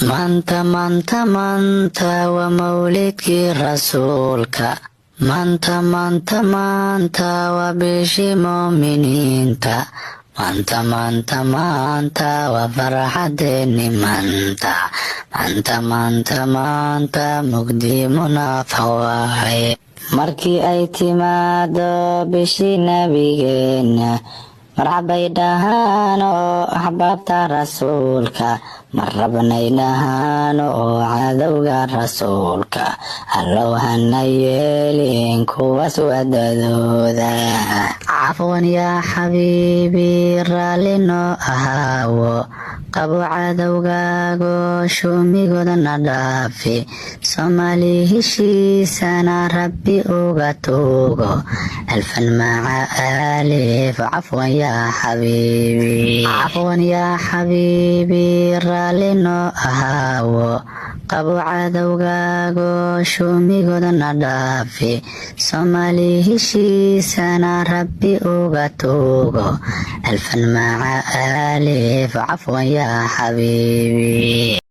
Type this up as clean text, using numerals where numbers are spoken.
maanta waa mawlidkii rasuulka. maanta waa bishii muuminiinta. maanta waa farxadeeni maanta mugdi munaafiq waaye. markii ay timaado bishii nabigeena marxabay dhahaan oo axbaabta rasuulka, marrabnay dhahaan oo cadowga rasuulka. allow hana yeelin kuwaas wadadooda. cafwan yaa xabiibi raalli noo ahaawo, qabo cadowgaago shumigooda na dhaafi. soomaali heshiisana rabbi uga tuugo, alfan maca alif. cafwan yaa xabiibi raalli noo ahaawo, qabo cadowgaago shumigooda na dhaafi. soomaali heshiisana rabbi uga tuugo, alfan maca alif. cafwan yaa xabiibi.